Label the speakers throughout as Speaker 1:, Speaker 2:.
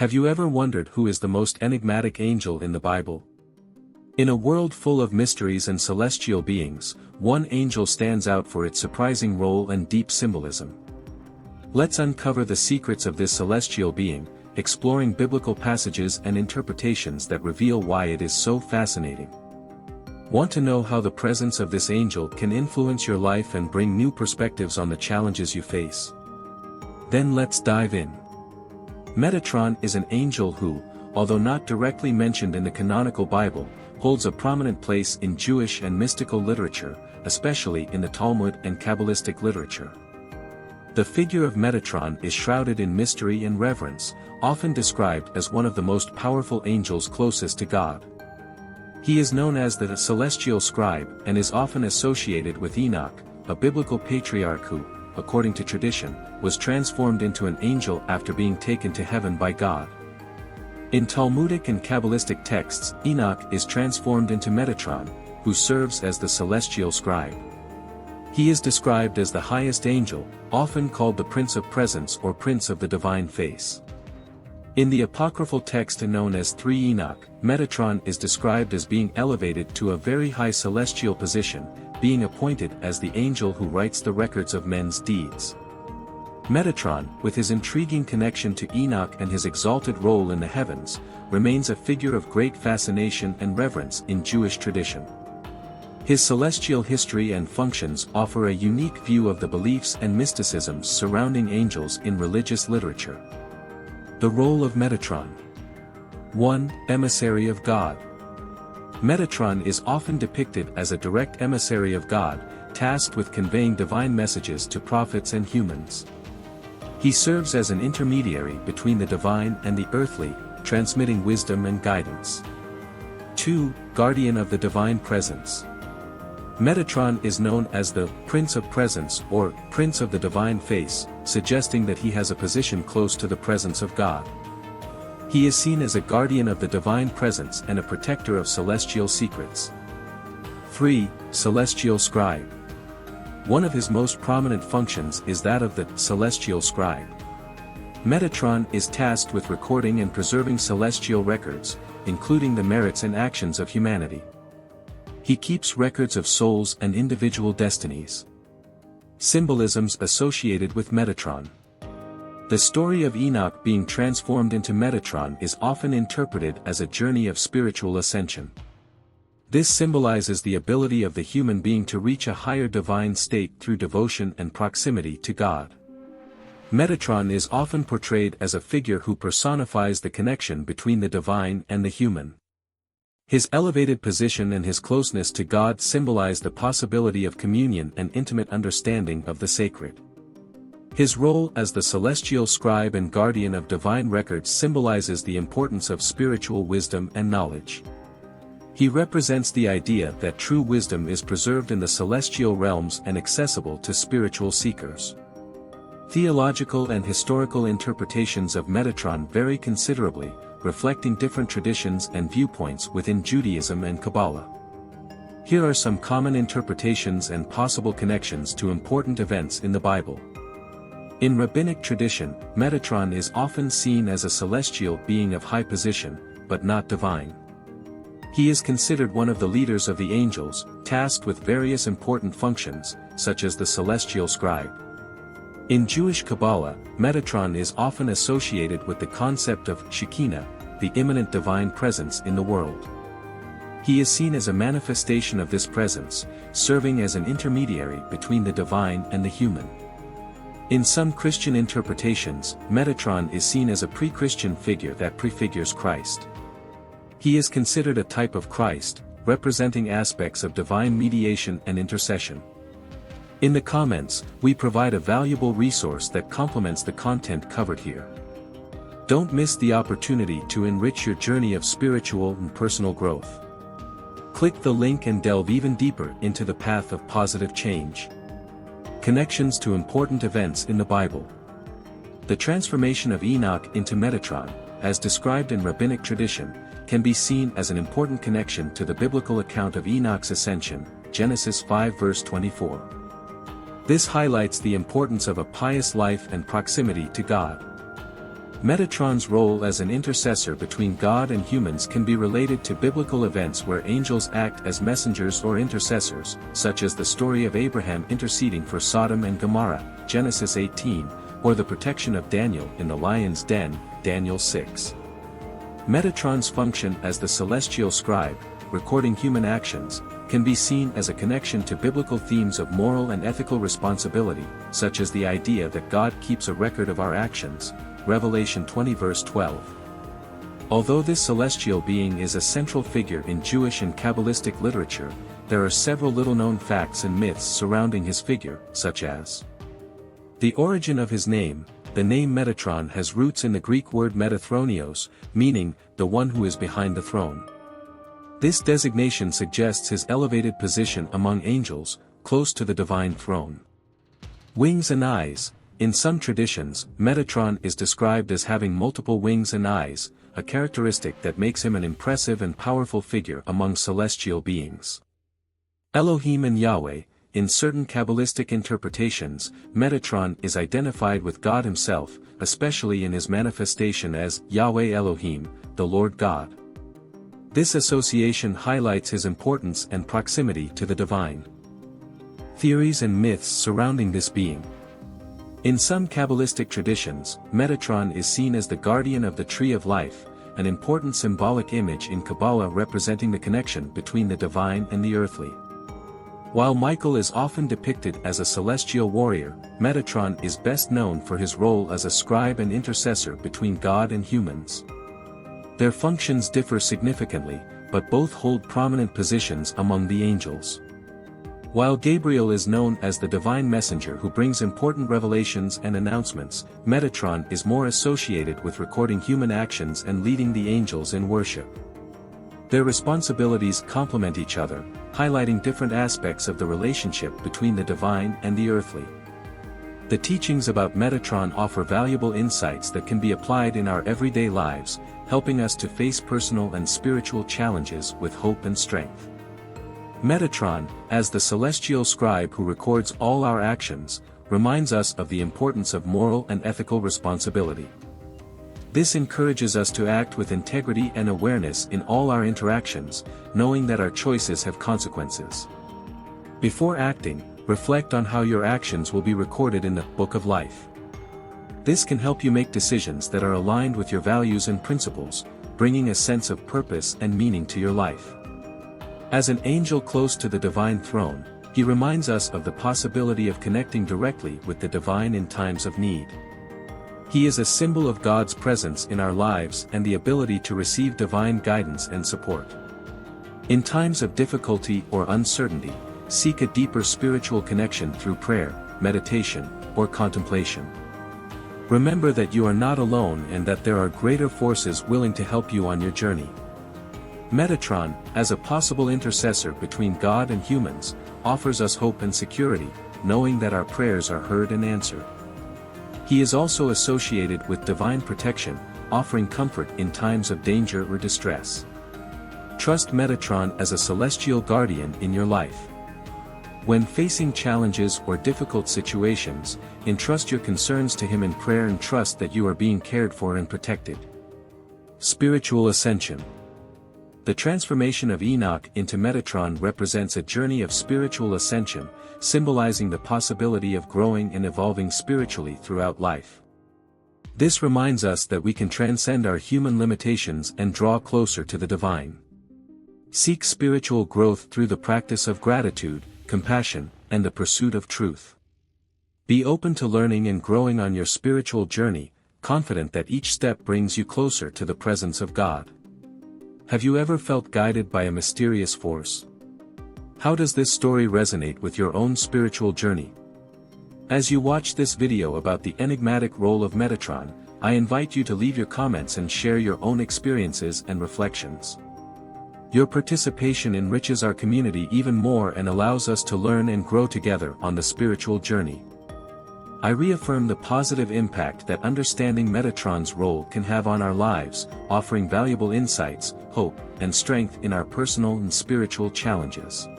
Speaker 1: Have you ever wondered who is the most enigmatic angel in the Bible? In a world full of mysteries and celestial beings, one angel stands out for its surprising role and deep symbolism. Let's uncover the secrets of this celestial being, exploring biblical passages and interpretations that reveal why it is so fascinating. Want to know how the presence of this angel can influence your life and bring new perspectives on the challenges you face? Then let's dive in. Metatron is an angel who, although not directly mentioned in the canonical Bible, holds a prominent place in Jewish and mystical literature, especially in the Talmud and Kabbalistic literature. The figure of Metatron is shrouded in mystery and reverence, often described as one of the most powerful angels closest to God. He is known as the celestial scribe and is often associated with Enoch, a biblical patriarch who, according to tradition, was transformed into an angel after being taken to heaven by God. In Talmudic and Kabbalistic texts, Enoch is transformed into Metatron, who serves as the celestial scribe. He is described as the highest angel, often called the Prince of Presence or Prince of the Divine Face. In the apocryphal text known as 3 Enoch, Metatron is described as being elevated to a very high celestial position, being appointed as the angel who writes the records of men's deeds. Metatron, with his intriguing connection to Enoch and his exalted role in the heavens, remains a figure of great fascination and reverence in Jewish tradition. His celestial history and functions offer a unique view of the beliefs and mysticisms surrounding angels in religious literature. The role of Metatron. 1. Emissary of God. Metatron is often depicted as a direct emissary of God, tasked with conveying divine messages to prophets and humans. He serves as an intermediary between the divine and the earthly, transmitting wisdom and guidance. 2. Guardian of the Divine Presence. Metatron is known as the Prince of Presence or Prince of the Divine Face, suggesting that he has a position close to the presence of God. He is seen as a guardian of the divine presence and a protector of celestial secrets. 3. Celestial Scribe. One of his most prominent functions is that of the celestial scribe. Metatron is tasked with recording and preserving celestial records, including the merits and actions of humanity. He keeps records of souls and individual destinies. Symbolisms associated with Metatron. The story of Enoch being transformed into Metatron is often interpreted as a journey of spiritual ascension. This symbolizes the ability of the human being to reach a higher divine state through devotion and proximity to God. Metatron is often portrayed as a figure who personifies the connection between the divine and the human. His elevated position and his closeness to God symbolize the possibility of communion and intimate understanding of the sacred. His role as the celestial scribe and guardian of divine records symbolizes the importance of spiritual wisdom and knowledge. He represents the idea that true wisdom is preserved in the celestial realms and accessible to spiritual seekers. Theological and historical interpretations of Metatron vary considerably, reflecting different traditions and viewpoints within Judaism and Kabbalah. Here are some common interpretations and possible connections to important events in the Bible. In rabbinic tradition, Metatron is often seen as a celestial being of high position, but not divine. He is considered one of the leaders of the angels, tasked with various important functions, such as the celestial scribe. In Jewish Kabbalah, Metatron is often associated with the concept of Shekinah, the immanent divine presence in the world. He is seen as a manifestation of this presence, serving as an intermediary between the divine and the human. In some Christian interpretations, Metatron is seen as a pre-Christian figure that prefigures Christ. He is considered a type of Christ, representing aspects of divine mediation and intercession. In the comments, we provide a valuable resource that complements the content covered here. Don't miss the opportunity to enrich your journey of spiritual and personal growth. Click the link and delve even deeper into the path of positive change. Connections to important events in the Bible. The transformation of Enoch into Metatron, as described in rabbinic tradition, can be seen as an important connection to the biblical account of Enoch's ascension, Genesis 5 verse 24. This highlights the importance of a pious life and proximity to God. Metatron's role as an intercessor between God and humans can be related to biblical events where angels act as messengers or intercessors, such as the story of Abraham interceding for Sodom and Gomorrah, Genesis 18, or the protection of Daniel in the lion's den, Daniel 6. Metatron's function as the celestial scribe, recording human actions, can be seen as a connection to biblical themes of moral and ethical responsibility, such as the idea that God keeps a record of our actions, Revelation 20 verse 12. Although this celestial being is a central figure in Jewish and Kabbalistic literature, there are several little-known facts and myths surrounding his figure, such as the origin of his name. The name Metatron has roots in the Greek word metathronios, meaning, the one who is behind the throne. This designation suggests his elevated position among angels, close to the divine throne. Wings and eyes. In some traditions, Metatron is described as having multiple wings and eyes, a characteristic that makes him an impressive and powerful figure among celestial beings. Elohim and Yahweh. In certain Kabbalistic interpretations, Metatron is identified with God himself, especially in his manifestation as Yahweh Elohim, the Lord God. This association highlights his importance and proximity to the divine. Theories and myths surrounding this being. In some Kabbalistic traditions, Metatron is seen as the guardian of the tree of life, an important symbolic image in Kabbalah representing the connection between the divine and the earthly. While Michael is often depicted as a celestial warrior, Metatron is best known for his role as a scribe and intercessor between God and humans. Their functions differ significantly, but both hold prominent positions among the angels. While Gabriel is known as the divine messenger who brings important revelations and announcements, Metatron is more associated with recording human actions and leading the angels in worship. Their responsibilities complement each other, highlighting different aspects of the relationship between the divine and the earthly. The teachings about Metatron offer valuable insights that can be applied in our everyday lives, helping us to face personal and spiritual challenges with hope and strength. Metatron, as the celestial scribe who records all our actions, reminds us of the importance of moral and ethical responsibility. This encourages us to act with integrity and awareness in all our interactions, knowing that our choices have consequences. Before acting, reflect on how your actions will be recorded in the Book of Life. This can help you make decisions that are aligned with your values and principles, bringing a sense of purpose and meaning to your life. As an angel close to the divine throne, he reminds us of the possibility of connecting directly with the divine in times of need. He is a symbol of God's presence in our lives and the ability to receive divine guidance and support. In times of difficulty or uncertainty, seek a deeper spiritual connection through prayer, meditation, or contemplation. Remember that you are not alone and that there are greater forces willing to help you on your journey. Metatron, as a possible intercessor between God and humans, offers us hope and security, knowing that our prayers are heard and answered. He is also associated with divine protection, offering comfort in times of danger or distress. Trust Metatron as a celestial guardian in your life. When facing challenges or difficult situations, entrust your concerns to him in prayer and trust that you are being cared for and protected. Spiritual Ascension. The transformation of Enoch into Metatron represents a journey of spiritual ascension, symbolizing the possibility of growing and evolving spiritually throughout life. This reminds us that we can transcend our human limitations and draw closer to the divine. Seek spiritual growth through the practice of gratitude, compassion, and the pursuit of truth. Be open to learning and growing on your spiritual journey, confident that each step brings you closer to the presence of God. Have you ever felt guided by a mysterious force? How does this story resonate with your own spiritual journey? As you watch this video about the enigmatic role of Metatron, I invite you to leave your comments and share your own experiences and reflections. Your participation enriches our community even more and allows us to learn and grow together on the spiritual journey. I reaffirm the positive impact that understanding Metatron's role can have on our lives, offering valuable insights, hope, and strength in our personal and spiritual challenges.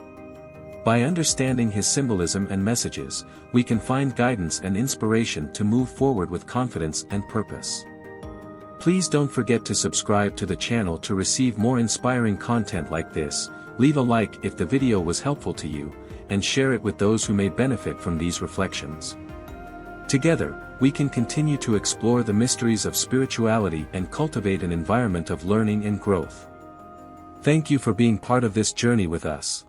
Speaker 1: By understanding his symbolism and messages, we can find guidance and inspiration to move forward with confidence and purpose. Please don't forget to subscribe to the channel to receive more inspiring content like this, leave a like if the video was helpful to you, and share it with those who may benefit from these reflections. Together, we can continue to explore the mysteries of spirituality and cultivate an environment of learning and growth. Thank you for being part of this journey with us.